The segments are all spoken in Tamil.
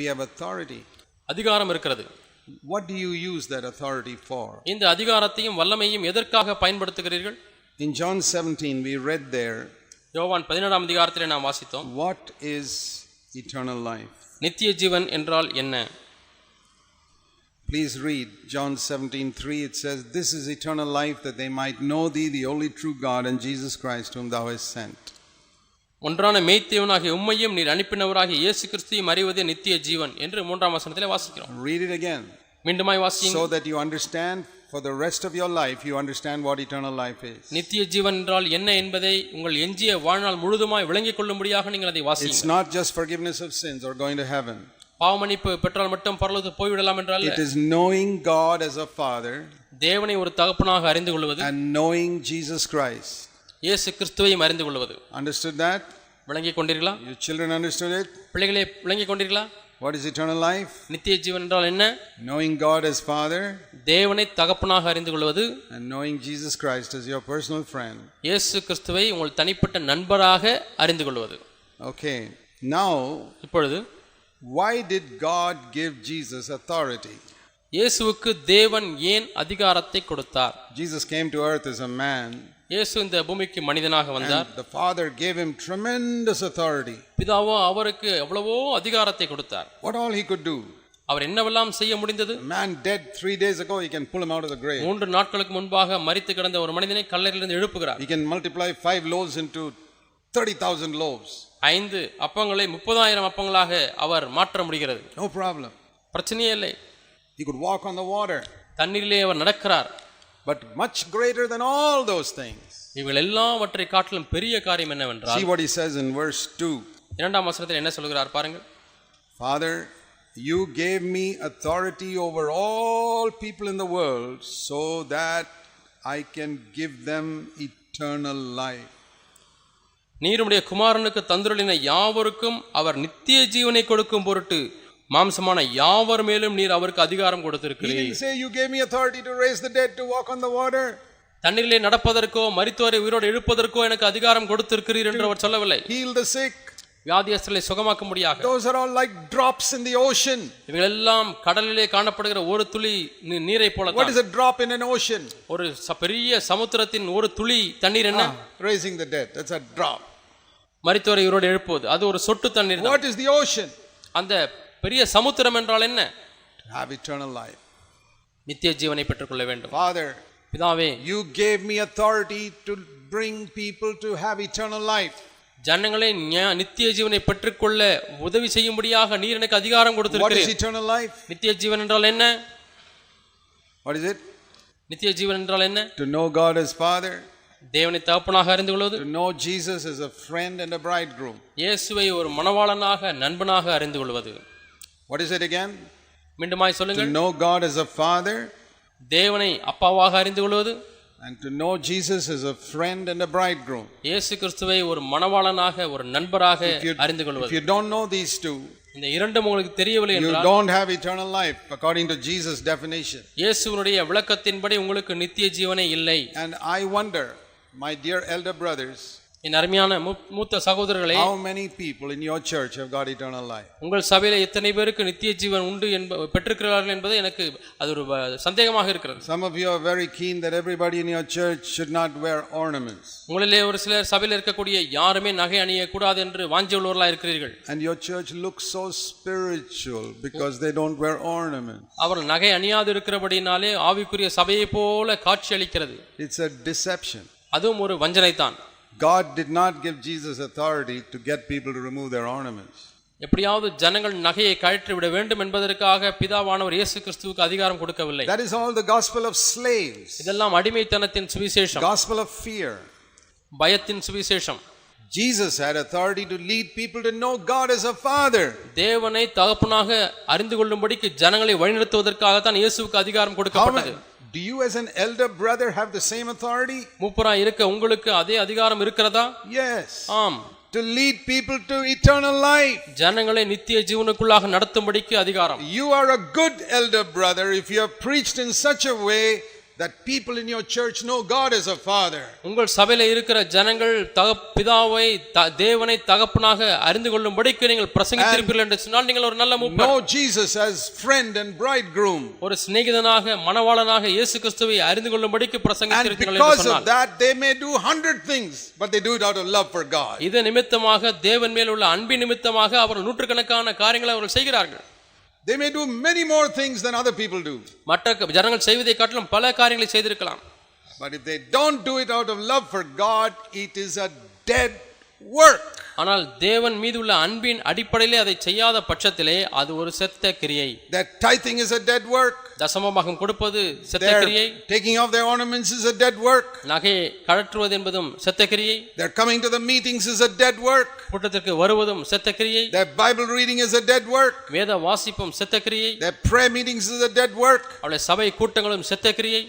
We have authority. அதிகாரம் இருக்கிறது. What do you use that authority for? இந்த அதிகாரத்தையும் வல்லமையும் எதற்காக பயன்படுத்துகிறீர்கள்? In John 17 we read there. யோவான் 17ஆம் அதிகாரத்திலே நாம் வாசித்தோம். What is eternal life? நித்திய ஜீவன் என்றால் என்ன? Please read John 17:3. It says, "This is eternal life, that they might know thee, the only true God, and Jesus Christ whom thou hast sent." ஒன்றான மெய்த்தேவனாகிய உம்மையும் நீர் அனுப்பினவராகிய இயேசு கிறிஸ்துவையும் அறிவதே நித்திய ஜீவன் என்று 3ஆம் வசனத்திலே வாசிக்கிறோம். Read it again. மீண்டுமாய் வாசியுங்கள். So that you understand for the rest of your life, you understand what eternal life is. நித்திய ஜீவன் என்றால் என்ன என்பதை உங்கள் எஞ்சிய வாழ்நாள் முழுதுமாய் விளங்கிக் கொள்ளும்படியாக நீங்கள் அதை வாசியுங்கள். It's not just forgiveness of sins or going to heaven. பாவமன்னிப்பு பெற்றால் மட்டும் பரலோகத்துக்கு போய் விடலாம் என்றால் It is knowing God as a father, தேவனை ஒரு தகப்பனாக அறிந்து கொள்வது, and knowing Jesus Christ. இயேசு கிறிஸ்துவையும் அறிந்து கொள்வது. Understood that? விளங்கிக் கொண்டீர்களா? Your children understood it? பிள்ளைகளே விளங்கிக் கொண்டீர்களா? What is eternal life? நித்திய ஜீவன் என்றால் என்ன? Knowing God as father, தேவனை தகப்பனாக அறிந்து கொள்வது, and knowing Jesus Christ as your personal friend. இயேசு கிறிஸ்துவை உங்கள் தனிப்பட்ட நண்பராக அறிந்து கொள்வது. Okay. Now, இப்பொழுது why did God give Jesus authority? இயேசுவுக்கு தேவன் ஏன் அதிகாரத்தை கொடுத்தார்? Jesus came to earth as a man. இயேசு இந்த பூமிக்கு மனிதனாக வந்தார். The Father gave him tremendous authority. பிதாவோ அவருக்கு எவ்வளவோ அதிகாரத்தை கொடுத்தார். What all he could do? அவர் என்னவெல்லாம் செய்ய முடிந்தது? A man dead 3 days ago, he can pull him out of the grave. 3 நாட்களுக்கு முன்பாக மரித்து கிடந்த ஒரு மனிதனை கல்லறையிலிருந்து எழுப்புகிறார். He can multiply 5 loaves into 30,000 loaves. 5 அப்பங்களை 30,000 அப்பங்களாக அவர் மாற்ற முடிகிறது. No problem. பிரச்சனையே இல்லை. He could walk on the water. தண்ணீரிலே அவர் நடக்கிறார். But much greater than all those things. இவர்கள் எல்லாவற்றை காட்டிலும் பெரிய காரியம் என்னவென்றால், See what he says in verse 2. 2ஆம் வசனத்தில் என்ன சொல்கிறார் பாருங்கள். Father, you gave me authority over all people in the world, so that I can give them eternal life. நீர் உம்முடைய குமாரனுக்கு தந்துருளின யாவருக்கும் அவர் நித்திய ஜீவனை கொடுக்கும் பொருட்டு மாம்சமான யாவர் மேலும் நீர் அவருக்கு அதிகாரம் கொடுத்திருக்கிறீர். He didn't say you gave me authority to raise the dead, to walk on the water. தண்ணீரிலே நடப்பதற்கோ மரித்தோரை உயிரோடு எழுப்பதற்கோ எனக்கு அதிகாரம் கொடுத்திருக்கிறீர் என்று அவர் சொல்லவில்லை. Heal the sick. வியாதியஸ்தரை சுகமாக்கும்படியாக. Those are all like drops in the ocean. இவைகள் எல்லாம் கடலிலே காணப்படுகிற ஒரு துளி நீரை போல. What is a drop in an ocean? ஒரு பெரிய சமுத்திரத்தின் ஒரு துளி தண்ணீர் என்ன? Raising the dead, that's a drop. மரித்தோரை உயிரோடு எழுப்புவது அது ஒரு சொட்டு தண்ணீர். What is the ocean? அந்த பெரிய சமுத்திரம் என்றால் என்ன? To have eternal life. நித்திய ஜீவனை பெற்றுக்கொள்ள வேண்டும். Father, பிதாவே, you gave me authority to bring people to have eternal life. ஜனங்களை நித்திய ஜீவனை பெற்றுக்கொள்ள உதவி செய்யும்படியாக நீர் எனக்கு அதிகாரம் கொடுத்திருக்கிறீர். What is eternal life? நித்திய ஜீவன் என்றால் என்ன? What is it? நித்திய ஜீவன் என்றால் என்ன? To know God as Father. தேவனை தகப்பனாக அறிந்து கொள்வது. To know Jesus as a friend and a bridegroom. இயேசுவை ஒரு மணவாளனாக நண்பனாக அறிந்து கொள்வது. What is it again? மீண்டுமாய் சொல்லுங்கள். To know God as a father. தேவனை அப்பாவாக அறிந்து கொள்வது. And to know Jesus as a friend and a bridegroom. இயேசு கிறிஸ்துவை ஒரு மணவாளனாக ஒரு நண்பராக அறிந்து கொள்வது. If you don't know these two, இந்த இரண்டும் உங்களுக்கு தெரியவில்லை என்றால் you don't have eternal life according to Jesus' definition. இயேசுவினுடைய விளக்கத்தின்படி உங்களுக்கு நித்திய ஜீவனே இல்லை. And I wonder, my dear elder brothers, என் அருமையான மூத்த சகோதரர்களே, how many people in your church have got eternal life? உங்கள் சபையில எத்தனை பேருக்கு நித்திய ஜீவன் உண்டு பெற்றிருக்கிறார்கள் என்பது எனக்கு அது ஒரு சந்தேகமாக இருக்கிறது. Some of you are very keen that everybody in your church should not wear ornaments. உங்களிலே ஒரு சிலர் சபையில் இருக்கக்கூடிய யாருமே நகை அணிய கூடாது என்று வாஞ்சை உள்ளவர்களாக இருக்கிறீர்கள். And your church looks so spiritual because they don't wear ornaments. அவர்கள் நகை அணியாது இருக்கிறபடினாலே ஆவிக்குரிய சபையை போல காட்சி அளிக்கிறது. It's a deception. அதுவும் ஒரு வஞ்சனை தான். God did not give Jesus authority to get people to remove their ornaments. எப்படியாவது ஜனங்கள் நகையை கழற்றி விட வேண்டும் என்பதற்காக பிதாவானவர் இயேசு கிறிஸ்துவுக்கு அதிகாரம் கொடுக்கவில்லை. That is all the gospel of slaves. இதெல்லாம் அடிமைத்தனத்தின் சுவிசேஷம். Gospel of fear. பயத்தின் சுவிசேஷம். Jesus had authority to lead people to know God as a father. தேவனை தகப்பனாக அறிந்து கொள்ளும்படிக்கு ஜனங்களை வழிநடத்துவதற்காக தான் இயேசுவுக்கு அதிகாரம் கொடுக்கப்பட்டது. Do you as an elder brother have the same authority? மூப்பரா இருக்க உங்களுக்கு அதே அதிகாரம் இருக்கிறதா? Yes. ஆம். To lead people to eternal life. ஜனங்களை நித்திய ஜீவனுக்குள்ளாக நடத்தும்படிக்கு அதிகாரம். You are a good elder brother if you have preached in such a way that people in your church know God as a father. உங்கள் சபையில இருக்கிற ஜனங்கள் பிதாவை தேவனை தகப்பனாக அறிந்து கொள்ளும்படிக்கு நீங்கள் பிரசங்கித்திருப்பீர்கள் என்று சொன்னால் நீங்கள் ஒரு நல்ல மூப்பர். Know Jesus as friend and bridegroom. ஒரு சிநேகிதனாக மணவாளனாக இயேசு கிறிஸ்துவை அறிந்து கொள்ளும்படிக்கு பிரசங்கித்திருக்கிறீர்கள் என்று சொன்னால், because of that they may do 100 things, but they do it out of love for God. இது நிமித்தமாக தேவன் மேல் உள்ள அன்பின் நிமித்தமாக அவர்கள் நூற்றுக்கணக்கான காரியங்களை அவர்கள் செய்கிறார்கள். They may do many more things than other people do. மற்ற ஜனங்கள் செய்வதை காட்டிலும் பல காரியங்களை செய்திருக்கலாம். But if they don't do it out of love for God, it is a dead work. ஆனால் தேவன் மீது உள்ள அன்பின் அடிப்படையிலே அதை செய்யாத பட்சத்திலே அது ஒரு செத்த கிரியை. That tithing is a dead work. தசமபாகம் கொடுப்பது செத்த கிரியை. Taking off their ornaments is a dead work. நகை கழற்றுவது என்பதும் செத்த கிரியை. Their coming to the meetings is a dead work. கூட்டத்திற்கு வருவதும் செத்த கிரியை. Their Bible reading is a dead work. வேத வாசிப்பும் செத்த கிரியை. Their prayer meetings is a dead work. அவருடைய சபை கூட்டங்களும் செத்த கிரியை.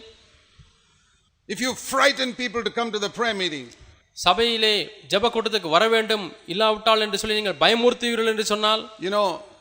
If you frighten people to come to the prayer meeting, சபையிலே ஜெப கூட்டத்துக்கு வர வேண்டும் இல்லாவிட்டால் என்று சொல்லி நீங்கள் பயமுறுத்துவீர்கள் என்று சொன்னால்,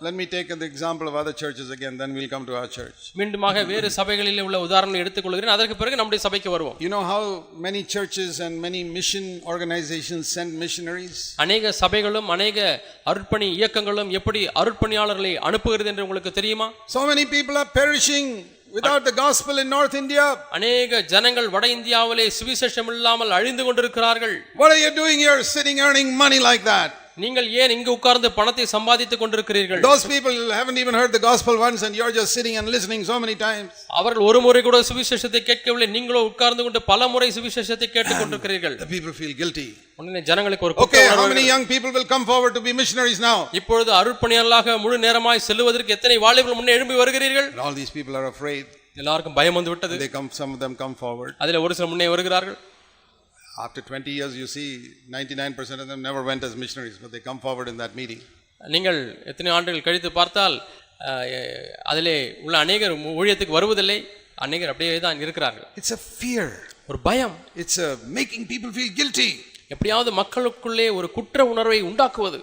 let me take the example of other churches again, then we'll come to our church. மீண்டுமாக வேறு சபைகளிலே உள்ள உதாரணங்களை எடுத்துக்கொள்கிறேன், அதற்கு பிறகு நம்முடைய சபைக்கு வருவோம். You know how many churches and many mission organizations send missionaries? அநேக சபைகளும் அநேக அருட்பணி இயக்கங்களும் எப்படி அருட்பணியாளர்களை அனுப்புகிறது என்று உங்களுக்கு தெரியுமா? So many people are perishing without the gospel in North India. அநேக ஜனங்கள் வட இந்தியாவிலே சுவிசேஷம் இல்லாமல் அழிந்து கொண்டிருக்கிறார்கள். What are you doing here sitting earning money like that? நீங்கள் ஏன் இங்கு உட்கார்ந்து பணத்தை சம்பாதித்துக் கொண்டிருக்கிறீர்கள்? Those people haven't even heard the gospel once and you're just sitting and listening so many times. அவர்கள் ஒரு முறை கூட சுவிசேஷத்தை கேட்கவில்லை, நீங்களோ உட்கார்ந்து கொண்டு பல முறை சுவிசேஷத்தை கேட்டுக் கொண்டிருக்கிறீர்கள். The people feel guilty. உடனே ஜனங்களுக்கு ஒரு Okay, how many young people will come forward to be missionaries now? இப்பொழுது அருட்பணியாளர்களாக முழு நேரமாய் செல்வதற்கு எத்தனை வாலிபர்கள் முன்னே எழும்பி வருகிறீர்கள்? All these people are afraid. எல்லாருக்கும் பயம் வந்து விட்டது. Some of them come forward. அதிலே ஒரு சிலர் முன்னே வருகிறார்கள். After 20 years you see 99% of them never went as missionaries, but they come forward in that meeting. நீங்கள் எத்தனை ஆண்டுகள் கழித்து பார்த்தால் அதிலே உள்ள அநேகர் ஊழியத்துக்கு வருவதில்லை, அநேகர் அப்படியே தான் இருக்கிறார்கள். It's a fear. ஒரு பயம். It's making people feel guilty. எப்படியாவது மக்களுக்குள்ளே ஒரு குற்ற உணர்வை உண்டாக்குவது.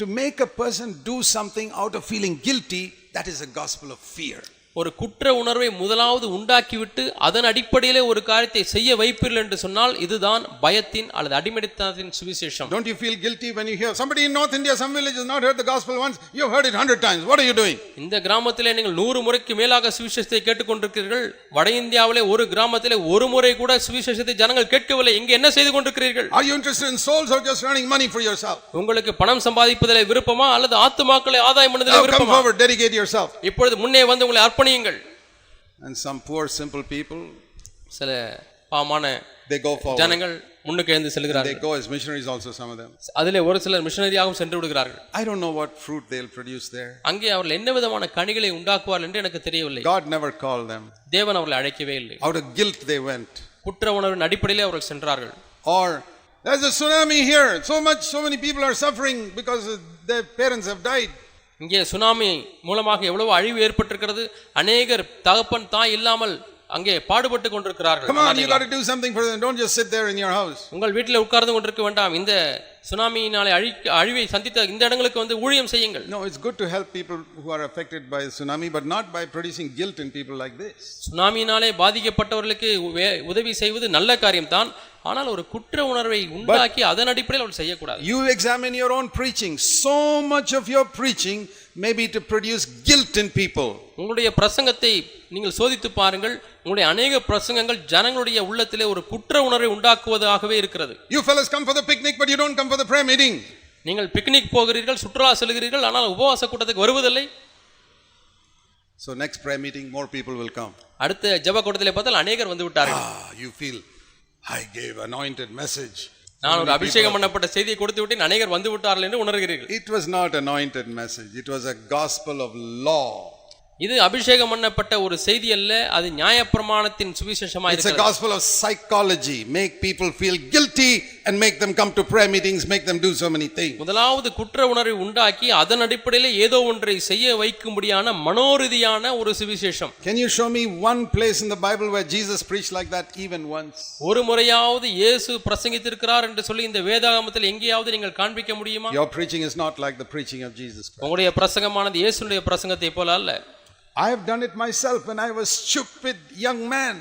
To make a person do something out of feeling guilty, that is a gospel of fear. ஒரு குற்ற உணர்வை முதலாவது உண்டாக்கிவிட்டு அதன் அடிப்படையிலே ஒரு காரியத்தை செய்ய வைப்பீர்கள் என்று சொன்னால் இதுதான் பயத்தின் அல்லது அடிமைத்தனத்தின் சுவிசேஷம். Don't you feel guilty when you hear somebody in North India, some village has not heard the gospel once, you have heard it 100 times, what are you doing? இந்த கிராமத்திலே நீங்கள் 100 முறைக்கு மேலாக சுவிசேஷத்தை கேட்டுக்கொண்டிருக்கிறீர்கள், வட இந்தியாவிலே ஒரு கிராமத்திலே ஒரு முறை கூட சுவிசேஷத்தை ஜனங்கள் கேட்கவில்லை, இங்கே என்ன செய்து கொண்டிருக்கிறீர்கள்? Are you interested in souls or just earning money for yourself? உங்களுக்கு பணம் சம்பாதிப்பதிலே விருப்பமா அல்லது ஆத்துமாக்களை ஆதாயம் பண்ணுவதிலே விருப்பமா? Come forward, dedicate yourself. இப்பொழுது முன்னே வந்து உங்களை அர்ப்பணியுங்கள். And some poor simple people, சில பாவமான they go forward. ஜனங்கள் முன்னுக்கு எழுந்து செல்கிறார்கள். They go as missionaries also, some of them. அதிலே ஒரு சிலர் மிஷனரியாகவும் சென்று விடுகிறார்கள். I don't know what fruit they'll produce there. அங்கே அவர்கள் என்ன விதமான கனிகளை உண்டாக்குவார்கள் என்று எனக்கு தெரியவில்லை. God never called them. தேவன் அவர்களை அழைக்கவே இல்லை. Out of guilt they went. குற்ற உணர்வின் அடிப்படையிலே அவர்கள் சென்றார்கள். Or there's a tsunami here, so many people are suffering because their parents have died. இங்கே சுனாமி மூலமாக எவ்வளவு அழிவு ஏற்பட்டிருக்கிறது, அநேகர் தகப்பன் தாய் இல்லாமல் அங்கே பாடுபட்டு கொண்டிருக்கிறார்கள். Come on, you got to do something for them, don't just sit there in your house. உங்கள் வீட்டில் உட்கார்ந்து கொண்டிருக்க வேண்டாம், இந்த சுனாமியினாலே அழிவை சந்தித்த இந்த இடங்களுக்கு வந்து ஊழியம் செய்யுங்கள். No, it's good to help people who are affected by tsunami, but not by producing guilt in people like this. சுனாமியினாலே பாதிக்கப்பட்டவர்களுக்கு உதவி செய்வது நல்ல காரியம் தான், ஆனால் ஒரு குற்ற உணர்வை உண்டாக்கி அதன் அடிப்படையில் அவர்கள் செய்யக்கூடாது. You examine your own preaching. So much of your preaching may be to produce guilt in people. உங்களுடைய பிரசங்கத்தை நீங்கள் சோதித்து பாருங்கள், உங்களுடைய அநேக பிரசங்கங்கள் ஜனங்களுடைய உள்ளத்திலே ஒரு குற்ற உணர்வை உண்டாக்குவதாகவே இருக்கிறது. You fellas come for the picnic, but you don't come for the prayer meeting. நீங்கள் பிக்னிக் போகிறீர்கள், சுற்றுலா செல்கிறீர்கள், ஆனால் உபவாச கூட்டத்துக்கு வருவதில்லை. So next prayer meeting more people will come. அடுத்த ஜெப கூட்டத்திலே பார்த்தால் அநேகர் வந்து விட்டார்கள். You feel I gave anointed message. நான் ஒரு அபிஷேகம் பண்ணப்பட்ட செய்தியை கொடுத்து விட்டேன், அநேகர் வந்து விட்டார்கள் என்று உணர்கிறீர்கள். It was not anointed message, it was a gospel of law. இது அபிஷேகம் பண்ணப்பட்ட ஒரு செய்தி அல்ல, அது நியாயப்பிரமாணத்தின் சுவிசேஷமாக இருக்கிறது. It's a gospel of psychology, make people feel guilty and make them come to prayer meetings, make them do so many things. முதலாவது குற்ற உணர்வை உண்டாக்கி அதன் அடிப்படையில் ஏதோ ஒன்றை செய்ய வைக்கும்படியான மனோரீதியான ஒரு சுவிசேஷம். Can you show me one place in the Bible where Jesus preached like that even once? ஒரு முறையாவது இயேசு பிரசங்கித்திருக்கிறார் என்று சொல்லி இந்த வேதாகமத்தில் எங்கேயாவது நீங்கள் காண்பிக்க முடியுமா? Your preaching is not like the preaching of Jesus Christ. உங்களுடைய பிரசங்கமானது இயேசுவுடைய பிரசங்கத்தை போல அல்ல. I have done it myself when I was stupid young man.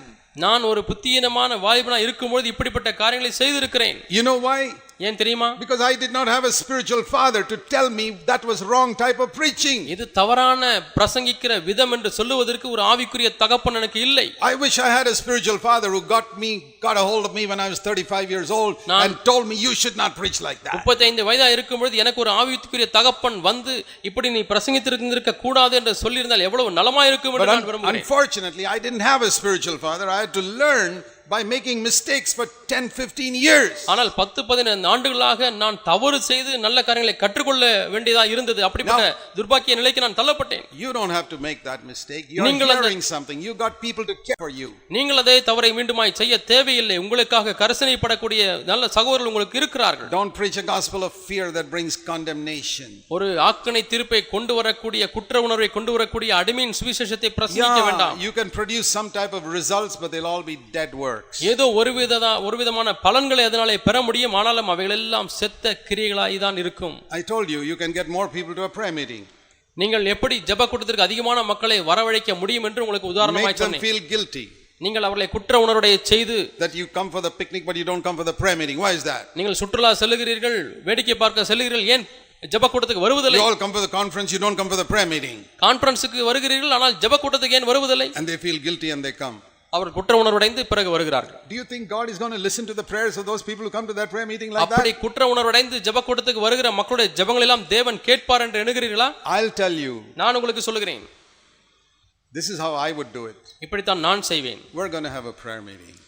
நான் ஒரு புத்தியீனமான வாலிபனா இருக்கும்போது இப்படிப்பட்ட காரியங்களை செய்திருக்கிறேன். You know why? ஏன் தெரியுமா? Because I did not have a spiritual father to tell me that was wrong type of preaching. இது தவறான பிரசங்கிக்கிற விதம் என்று சொல்லுவதற்கு ஒரு ஆவிக்குரிய தகப்பன் எனக்கு இல்லை. I wish I had a spiritual father who got a hold of me when I was 35 years old and told me you should not preach like that. 35 வயதா இருக்கும்போது எனக்கு ஒரு ஆவிக்குரிய தகப்பன் வந்து இப்படி நீ பிரசங்கித்திருக்க கூடாது என்று சொல்லியிருந்தால் எவ்வளவு நலமா இருக்கும் என்று நான் விரும்புகிறேன். Unfortunately I didn't have a spiritual father. I had to learn by making mistakes for 10-15 years. ஆனால் 10-15 ஆண்டுகளாக நான் தவறு செய்து நல்ல காரியங்களை கற்றுக்கொள்ள வேண்டியதா இருந்தது. அப்படிப்பட்ட துர்பாக்கிய நிலைக்கு நான் தள்ளப்பட்டேன். You don't have to make that mistake. You are hearing something. You got people to care for you. நீங்கள் அதே தவறை மீண்டுமாய் செய்ய தேவையில்லை. உங்களுக்காக கரிசனைப்படக்கூடிய நல்ல சகோதரர்கள் உங்களுக்கு இருக்கிறார்கள். Don't preach a gospel of fear that brings condemnation. ஒரு ஆக்கணை தீர்ப்பை கொண்டு வரக்கூடிய குற்ற உணர்வை கொண்டு வரக்கூடிய அடிமையின் சுவிசேஷத்தை பிரசங்கிக்க வேண்டாம். You can produce some type of results but they'll all be dead works. ஏதோ ஒரு விதமான பலன்களை அதனாலே பெற முடியும், ஆனாலும் அவைகள் எல்லாம் செத்த கிரியைகளாய் தான் இருக்கும். I told you you can get more people to a prayer meeting. நீங்கள் எப்படி ஜெப கூட்டத்திற்கு அதிகமான மக்களை வரவழைக்க முடியும் என்று உங்களுக்கு உதாரணமாய் சொன்னேன். Make them feel guilty. நீங்கள் அவர்களை குற்ற உணர்வுடைய செய்து that you come for the picnic but you don't come for the prayer meeting. Why is that? நீங்கள் சுற்றுலா செல்கிறீர்கள், வேடிக்கை பார்க்க செல்கிறீர்கள், ஏன் ஜெப கூட்டத்துக்கு வருவதில்லை? You all come for the conference, you don't come for the prayer meeting. கான்ஃபரன்ஸ்க்கு வருகிறீர்கள், ஆனால் ஜெப கூட்டத்துக்கு ஏன் வருவதில்லை? And they feel guilty and they come. அவர் குற்ற உணர்வடைந்து பிறகு வருகிறார்கள். Do you think God is going to listen to the prayers of those people who come to that prayer meeting like that? அப்படி குற்ற உணர்வடைந்து ஜெப கூட்டத்துக்கு வருகிற மக்களுடைய ஜெபங்கள் எல்லாம் தேவன் கேட்பார் என்று எண்ணுகிறீர்களா? I'll tell you. நான் உங்களுக்கு சொல்லுகிறேன். This is how I would do it. இப்படி தான் நான் செய்வேன். We're going to have a prayer meeting.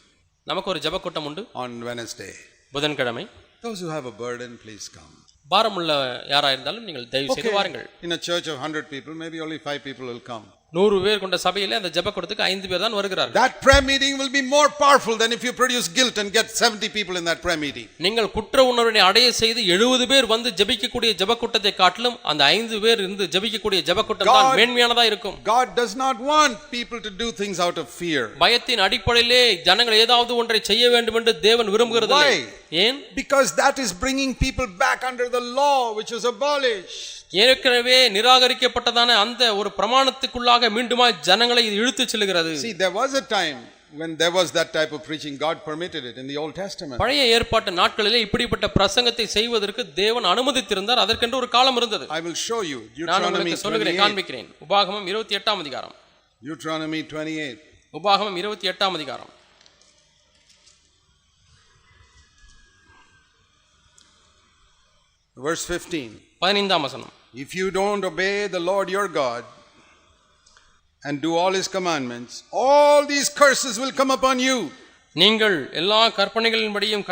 நமக்கு ஒரு ஜெப கூட்டம் உண்டு. On Wednesday. புதன்கிழமை. Those who have a burden, please come. பாரமுள்ள யாரா இருந்தாலும் நீங்கள் தயவு செய்து வாருங்கள். In a church of 100 people, maybe only 5 people will come. 100 பேர் கொண்ட சபையிலே அந்த ஜெப கூட்டத்துக்கு 5 பேர் தான் வருகிறார்கள். That prayer meeting will be more powerful than if you produce guilt and get 70 people in that prayer meeting. நீங்கள் குற்ற உணர்வை அடைய செய்து 70 பேர் வந்து ஜெபிக்கக்கூடிய ஜெப கூட்டத்தை காட்டிலும் அந்த 5 பேர் இருந்து ஜெபிக்கக்கூடிய ஜெப கூட்டம் தான் மேன்மையானதா இருக்கும். God does not want people to do things out of fear. பயத்தின் அடிப்படையிலே ஜனங்கள் ஏதாவது ஒன்றை செய்ய வேண்டும் என்று தேவன் விரும்புகிறதில்லை. ஏன்? Because that is bringing people back under the law which was abolished. ஏற்கனவே நிராகரிக்கப்பட்டதான அந்த ஒரு பிரமாணத்துக்குள்ளாக மீண்டுமாய் ஜனங்களை இழுத்து செல்கிறது. See, there was a time when there was that type of preaching. God permitted it in the Old Testament. பழைய ஏற்பாட்டு நாட்களிலே இப்படிப்பட்ட பிரசங்கத்தை செய்வதற்கு தேவன் அனுமதித்திருந்தார். அதற்கென்று ஒரு காலம் இருந்தது. I will show you. நான் உங்களுக்கு சொல்லுகிறேன், காண்பிக்கிறேன். உபாகமம் 28ஆம் அதிகாரம். Deuteronomy 28. உபாகமம் 28ஆம் அதிகாரம். Verse 15. 15ஆம் வசனம். If you don't obey the Lord your God and do all his commandments, all these curses will come upon you. நீங்கள் எல்லா கற்பனைகளின்படியும்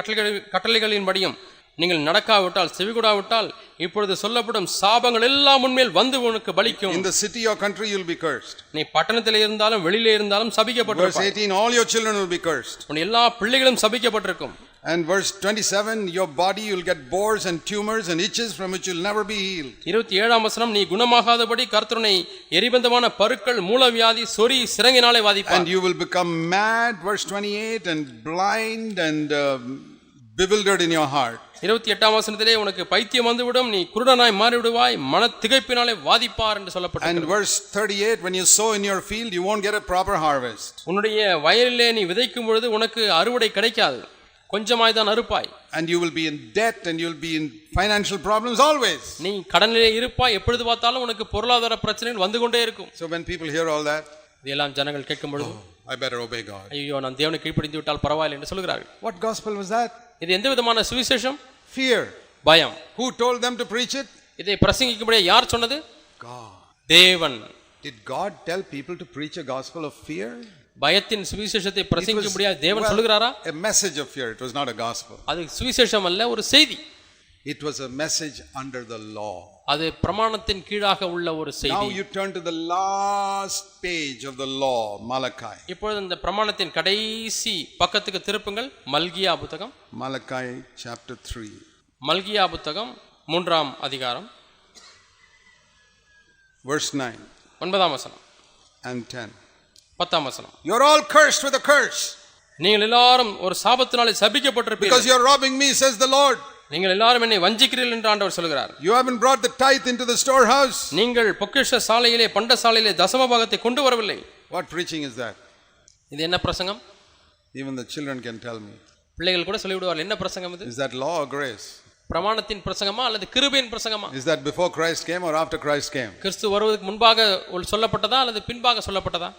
கட்டளைகளின்படியும் நீங்கள் நடக்காவிட்டால் செவிகொடாவிட்டால் இப்பொழுது சொல்லப்படும் சாபங்கள் எல்லாம் உன்மேல் வந்து உனக்கு பலிக்கும். In the city or country you will be cursed. நீ பட்டணத்திலே இருந்தாலும் வெளியிலே இருந்தாலும் சபிக்கப்பட்டிருப்பாய். Verse 18, all your children will be cursed. உன் எல்லா பிள்ளைகளும் சபிக்கப்பட்டிருக்கும். And verse 27, your body you'll get bores and tumors and itches from which you'll never be healed. 27ஆம் வசனம், நீ குணமாகாதபடி கர்த்தருனை எரிபந்தமான பருக்கள், மூலவியாதி, சொறி, சிரங்கினாலே வாதிப்பார். And you will become mad, verse 28, and blind and bewildered in your heart. 28ஆம் வசனத்திலே உனக்கு பைத்தியம் வந்துவிடும், நீ குருடனாய் மாறிவிடுவாய், மனத்திகைப்பினாலே வாதிப்பார் என்று சொல்லப்பட்டிருக்கிறது. And verse 38, when you sow in your field you won't get a proper harvest. உன்னுடைய வயலிலே நீ விதைக்கும் பொழுது உனக்கு அறுவடை கிடைக்காது, கொஞ்சமாய் தான் அறுப்பாய். And you will be in debt and you'll be in financial problems always. நீ கடனிலே இருப்பாய், எப்பொழுது பார்த்தாலும் உனக்கு பொருளாதார பிரச்சனைகள் வந்து கொண்டே இருக்கும். So when people hear all that, இதெல்லாம் ஜனங்கள் கேட்கும் பொழுது, I better obey God. ஐயோ நான் தேவனுக்கு கீழ்ப்படிந்து விட்டால் பரவாயில்லை என்று சொல்கிறார்கள். What gospel was that? இது எந்த விதமான சுவிசேஷம்? Fear. பயம். Who told them to preach it? இதை பிரசங்கிக்கும்படி யார் சொன்னது? God. தேவன். Did God tell people to preach a gospel of fear? பயத்தின் சுவிசேஷத்தை பிரசங்கிக்கும்படியா தேவன் சொல்கிறாரா? A message of fear. It was not a gospel. அது சுவிசேஷம் அல்ல, ஒரு செய்தி. It was a message under the law. அது பிரமாணத்தின் கீழாக உள்ள ஒரு செய்தி. Now you turn to the last page of the law, Malachi. இப்பொழுது இந்த பிரமாணத்தின் கடைசி பக்கத்துக்கு திருப்புங்கள். மல்கியா புத்தகம். Malachi chapter 3. மல்கியா புத்தகம் 3ஆம் அதிகாரம். Verse 9. 9ஆம் வசனம். And 10. 10ஆம் வசனம். You're all cursed with a curse. நீங்கள் எல்லாரும் ஒரு சாபத்தினாலே சபிக்கப்பட்டிருப்பீர்கள். Because you're robbing me, says the Lord. நீங்கள் எல்லாரும் என்னை வஞ்சிக்கிறீர்கள் என்று ஆண்டவர் சொல்கிறார். You haven't brought the tithe into the storehouse. நீங்கள் பொக்கிஷ சாலையிலே பண்ட சாலையிலே தசம பாகத்தை கொண்டு வரவில்லை. What preaching is that? இது என்ன பிரசங்கம்? Even the children can tell me. பிள்ளைகள் கூட சொல்லிவிடுவார்கள், என்ன பிரசங்கம் இது? Is that law or grace? பிரமாணத்தின் பிரசங்கமா அல்லது கிருபையின் பிரசங்கமா? Is that before Christ came or after Christ came? கிறிஸ்து வருவதற்கு முன்பாக சொல்லப்பட்டதா அல்லது பின்பாக சொல்லப்பட்டதா?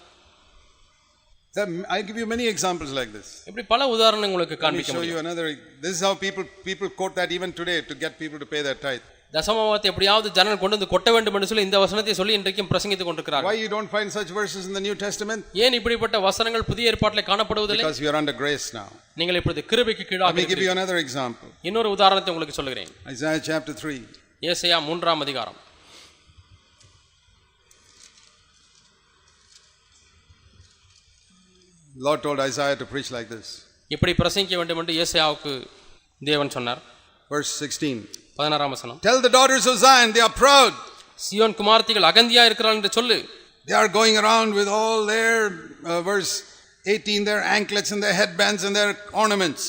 I give you many examples like this. இப்படி பல உதாரணங்கள் உங்களுக்கு Let me காண்பிக்க show முடியும். you another. This is how people quote that even today to get people to pay their tithe. தசமபாகத்தை எப்படியாவது ஜனங்கள் கொண்டு வந்து கொட்ட வேண்டும் என்று சொல்லி இந்த வசனத்தை சொல்லி இன்றைக்கும் பிரசங்கித்துக் கொண்டிருக்கிறார்கள். Why you don't find such verses in the New Testament? ஏன் இப்படிப்பட்ட வசனங்கள் புதிய ஏற்பாட்டிலே காணப்படுவதில்லை? Because you are under grace now. நீங்கள் இப்பொழுது கிருபைக்கு கீழாக Let me give you another example. இன்னொரு உதாரணத்தை உங்களுக்கு சொல்கிறேன். Isaiah chapter 3. ஏசாயா 3ஆம் அதிகாரம். Lord told Isaiah to preach like this. இப்படி பிரசங்கிக்க வேண்டும் என்று ஏசாயாவுக்கு தேவன் சொன்னார். Verse 16. 16ஆம் வசனம். Tell the daughters of Zion they are proud. Zion குமாரத்திகள் அகந்தியா இருக்கிறார்கள் என்று சொல்லு. They are going around with all their verse 18 their anklets and their headbands and their ornaments.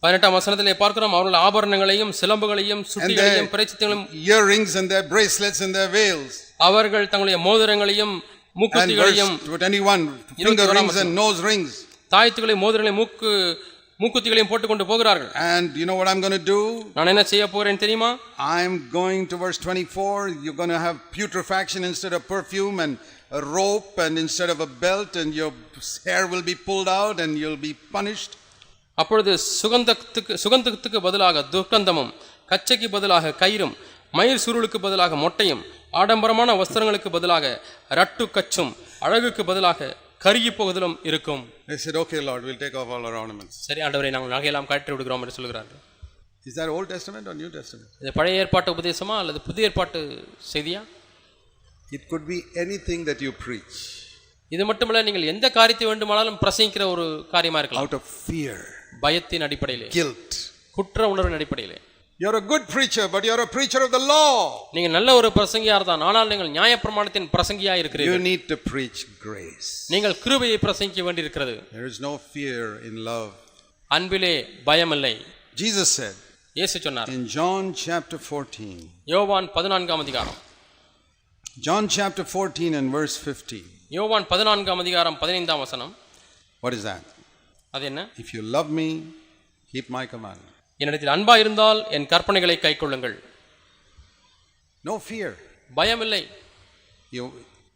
18ஆம் வசனத்திலே பார்க்கிறோம், அவர்கள் ஆபரணங்களையும் சிலம்புகளையும் சுட்டிகளையும் பிரேசித்தங்களையும் earrings and their bracelets and their veils. அவர்கள் தங்களுடைய மோதிரங்களையும் மூக்குத்திகளையும் 21 finger rings and nose rings. தாயத்துகளையும் மோதிரங்களையும் மூக்குத்திகளையும் போட்டுக் கொண்டு போகிறார்கள். And you know what I'm going to do? நான் என்ன செய்ய போறேன் தெரியுமா? I'm going to verse 24. You're going to have putrefaction instead of perfume and a rope and instead of a belt, and your hair will be pulled out and you'll be punished. அப்பொழுது சுகந்தத்துக்கு பதிலாக துர்க்கந்தமும், கச்சைக்கு பதிலாக கயிறும், மயிர் சுருளுக்கு பதிலாக மொட்டையும், ஆடம்பரமான வஸ்திரங்களுக்கு பதிலாக ரட்டு கச்சும், அழகுக்கு பதிலாக கருகி போகுதலும் இருக்கும். They said, okay Lord, we'll take off all our ornaments. சரி ஆண்டவரே, நாங்கள் நகையெல்லாம் கழற்றி விடுகிறோம் என்று சொல்கிறார்கள். Is that Old Testament or New Testament? இது பழைய ஏற்பாட்டு உபதேசமா அல்லது புதிய ஏற்பாட்டு செய்தியா? It could be anything that you preach. இது மட்டுமல்ல, நீங்கள் எந்த காரியத்தை வேண்டுமானாலும் பிரசங்கிக்கிற ஒரு காரியமா இருக்கலாம். Out of fear, பயத்தின் அடிப்படையிலே, guilt, குற்ற உணர்வின் அடிப்படையிலே. You're a good preacher, but you're a preacher of the law. நீங்கள் நல்ல ஒரு பிரசங்கியார் தான், ஆனால் நீங்கள் நியாயப்பிரமாணத்தின் பிரசங்கியா இருக்கிறீர்கள். You need to preach grace. நீங்கள் கிருபையை பிரசங்கிக்க வேண்டியிருக்கிறது. There is no fear in love. அன்பிலே பயம் இல்லை. Jesus said, இயேசு சொன்னார் in John chapter 14. யோவான் 14ஆம் அதிகாரம். John chapter 14 and verse 50. யோவான் 14ஆம் அதிகாரம் 15ஆம் வசனம். What is that? அது என்ன? If you love me, keep my commandments. என்னிடத்தில் அன்பா இருந்தால் என் கற்பனைகளை கைக்கொள்ளுங்கள். No fear. பயம் இல்லை.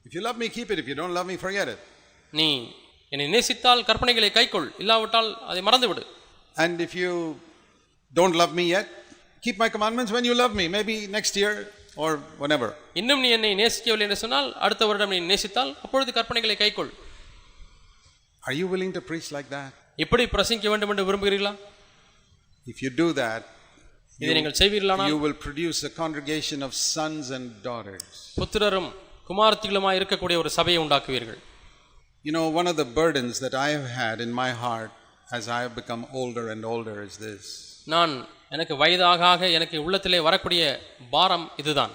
If you love me, keep it. If you don't love me, forget it. நீ என்னை நேசித்தால் கற்பனைகளை கைக்கொள், இல்லாவிட்டால் அதை மறந்துவிடு. And if you don't love me yet, keep my commandments when you love me, maybe next year or whenever. இன்னும் நீ என்னை நேசிக்கவில்லை என்று சொன்னால் அடுத்த வருடம் நீ நேசித்தால் அப்பொழுது கற்பனைகளை கைக்கொள். Are you willing to preach like that? இப்படி பிரசங்கிக்க வேண்டும் என்று விரும்புகிறீர்களா? If you do that, இதை நீங்கள் செய்வீர்களானால் you will produce a congregation of sons and daughters. புத்திரரும் குமாரத்திகளுமாய் இருக்கக்கூடிய ஒரு சபையை உண்டாக்குவீர்கள். You know, one of the burdens that I have had in my heart as I have become older and older is this. நான் எனக்கு வயதாக எனக்கு உள்ளத்திலே வரக்கூடிய பாரம் இதுதான்.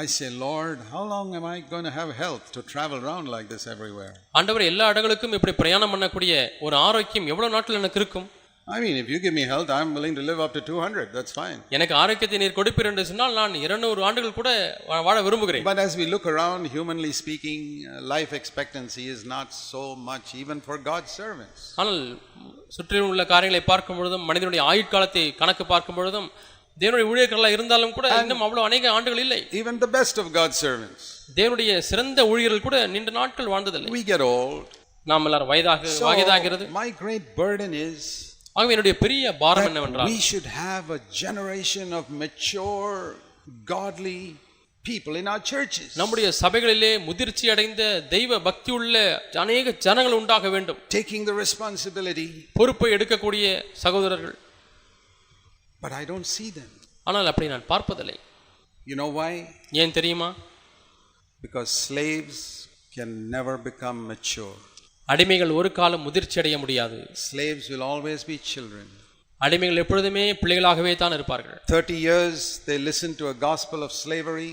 I say, Lord, how long am I going to have health to travel around like this everywhere? ஆண்டவரே, எல்லா இடங்களுக்கும் இப்படி பிரயாணம் பண்ணக்கூடிய ஒரு ஆரோக்கியம் எவ்வளவு நாட்கள் எனக்கு இருக்கும்? I mean, if you give me health, I'm willing to live up to 200. That's fine. எனக்கு ஆரோக்கியத்தை நீர் கொடுப்பீர் என்று சொன்னால் நான் 200 ஆண்டுகள் கூட வாழ விரும்புகிறேன். But as we look around, humanly speaking, life expectancy is not so much even for God's servants. ஆனால் சுற்றிலும் உள்ள காரியங்களை பார்க்கும் பொழுதும் மனிதனுடைய ஆயுட்காலத்தை கணக்கு பார்க்கும் பொழுதும் தேவனுடைய ஊழியர்களாக இருந்தாலும் கூட இன்னும் அவ்வளவு அநேக ஆண்டுகள் இல்லை. Even the best of God's servants. தேவனுடைய சிறந்த ஊழியர்கள் கூட நீண்ட நாட்கள் வாழ்ந்ததில்லை. We get old. நாம் எல்லாரும் வயதாகிறது. My great burden is ஆகவே என்னுடைய பெரிய பாரம் என்னவென்றால் we should have a generation of mature godly people in our churches. நம்முடைய சபைகளிலே முதிர்ச்சி அடைந்த தெய்வ பக்தி உள்ள அநேக ஜனங்கள் உண்டாக வேண்டும். Taking the responsibility. பொறுப்பை எடுக்கக்கூடிய சகோதரர்கள். But I don't see them. ஆனால் அப்படி நான் பார்ப்பதில்லை. You know why? ஏன் தெரியுமா? Because slaves can never become mature. அடிமைகள் ஒரு காலம் முதிர்ச்சி அடைய முடியாது. Slaves will always be children. அடிமைகள் எப்பொழுதுமே பிள்ளைகளாகவே தான் இருப்பார்கள். 30 years they listen to a gospel of slavery.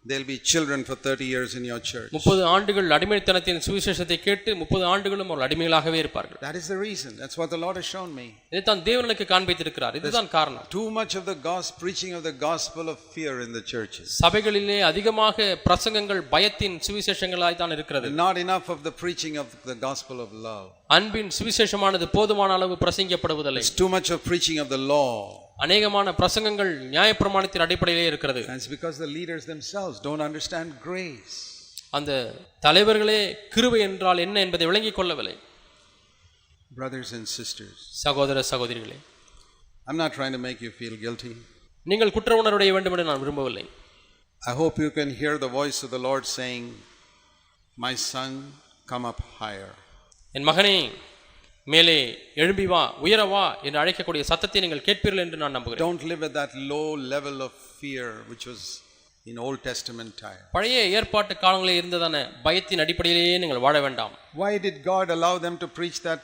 There'll be children for 30 years in your church. 30 ஆண்டுகள் அடிமைத்தனத்தின் சுவிசேஷத்தை கேட்டு 30 ஆண்டுகளும் அவர்கள் அடிமைகளாகவே இருப்பார்கள். That is the reason. That's what the Lord has shown me. இதைத்தான் தேவன் எனக்கு காண்பித்திருக்கிறார். இதுதான் காரணம். Too much of the preaching of the gospel of fear in the churches. சபைகளிலே அதிகமாக பிரசங்கங்கள் பயத்தின் சுவிசேஷங்களாய் தான் இருக்கிறது. Not enough of the preaching of the gospel of love. அன்பின் சுவிசேஷமானது போதுமான அளவு பிரசங்கிக்கப்படுவதில்லை. It's too much of preaching of the law. அநேகமான பிரசங்கங்கள் நியாயப்பிரமாணத்தின் அடிப்படையிலே இருக்கிறது. It's because the leaders themselves don't understand grace. அந்த தலைவர்களே கிருபை என்றால் என்ன என்பதை விளங்கிக் கொள்ளவில்லை. Brothers and sisters, சகோதர சகோதரிகளே, I'm not trying to make you feel guilty. நீங்கள் குற்ற உணர்வுடைய வேண்டும் என்று நான் விரும்பவில்லை. I hope you can hear the voice of the Lord saying, "My son, come up higher." என் மகனே, மேலே எழும்பி வா, உயர வா என்று அழைக்கக்கூடிய சத்தத்தை நீங்கள் கேட்பீர்கள் என்று நான் நம்புகிறேன். Don't live at that low level of fear which was in Old Testament time. பழைய ஏற்பாட்டு காலங்களில் இருந்ததான பயத்தின் அடிப்படையிலேயே நீங்கள் வாழ வேண்டாம். Why did God allow them to preach that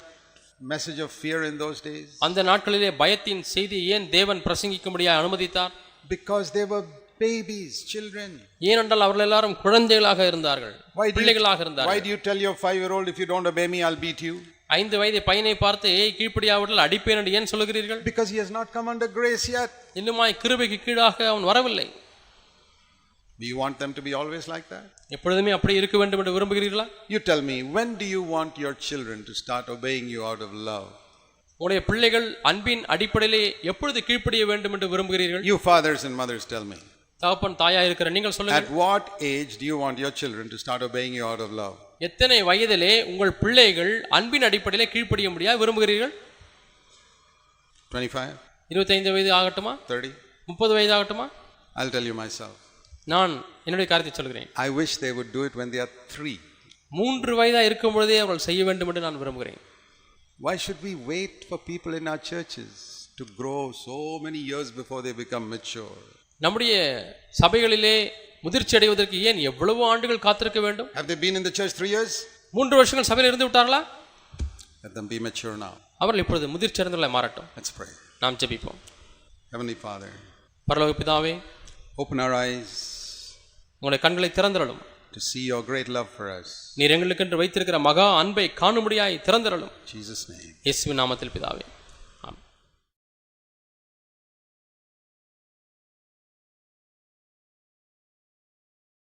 message of fear in those days? அந்த நாட்களிலே பயத்தின் செய்தி ஏன் தேவன் பிரசங்கிக்கும்படியாக அனுமதித்தார்? Because they were babies, children. ஏனென்றால் அவர்கள் எல்லாரும் குழந்தைகளாக இருந்தார்கள், பிள்ளைகளாக இருந்தார்கள். Why do you tell your 5-year-old, if you don't obey me I'll beat you? 5 வயது பையனை பார்த்து ஏய் கீழ்ப்படியாவிட்டால் அடிப்பேன் என்று ஏன் சொல்லுகிறீர்கள்? Because he has not come under grace yet. இன்னுமாய் கிருபைக்கு கீழாக அவன் வரவில்லை. Do you want them to be always like that? எப்பொழுதுமே அப்படி இருக்க வேண்டும் என்று விரும்புகிறீர்களா? You tell me, when do you want your children to start obeying you out of love? உங்களுடைய பிள்ளைகள் அன்பின் அடிப்படையிலே எப்பொழுது கீழ்ப்படிய வேண்டும் என்று விரும்புகிறீர்கள்? You fathers and mothers tell me. தகப்பன் தாயா இருக்கிற நீங்கள் சொல்லுங்க. At what age do you want your children to start obeying you out of love? எத்தனை வயதிலே உங்கள் பிள்ளைகள் அன்பின் அடிப்படையிலே கீழ்ப்படிய முடியாது விரும்புகிறீர்கள்? 25? 25 வயது ஆகட்டுமா? 30? 30 வயது ஆகட்டுமா? I'll tell you myself. நான் என்னுடைய காரியத்தை சொல்கிறேன். I wish they would do it when they are 3. 3 வயதா இருக்கும் பொழுதே அவர்கள் செய்ய வேண்டும் என்று நான் விரும்புகிறேன். Why should we wait for people in our churches to grow so many years before they become mature? நம்முடைய சபைகளிலே முதிர்ச்சி அடைவதற்கு ஏன் எவ்வளவு ஆண்டுகள் காத்திருக்க வேண்டும்? Have they been in the church 3 years? 3 வருஷங்கள் சபையில் இருந்து விட்டார்களா? Let them be mature now. அவர்கள் இப்பொழுது முதிர்ச்சி அடைந்தவர்களாய் மாறட்டும். Let's pray. நாம் ஜெபிப்போம். Heavenly Father, பரலோக பிதாவே, open our eyes உங்களுடைய கண்களை திறந்தருளும். to see your great love for us. நீர் எங்களுக்கென்று வைத்திருக்கிற மகா அன்பை காணும்படியாய் திறந்தருளும். Jesus name. இயேசுவின் நாமத்தில் பிதாவே.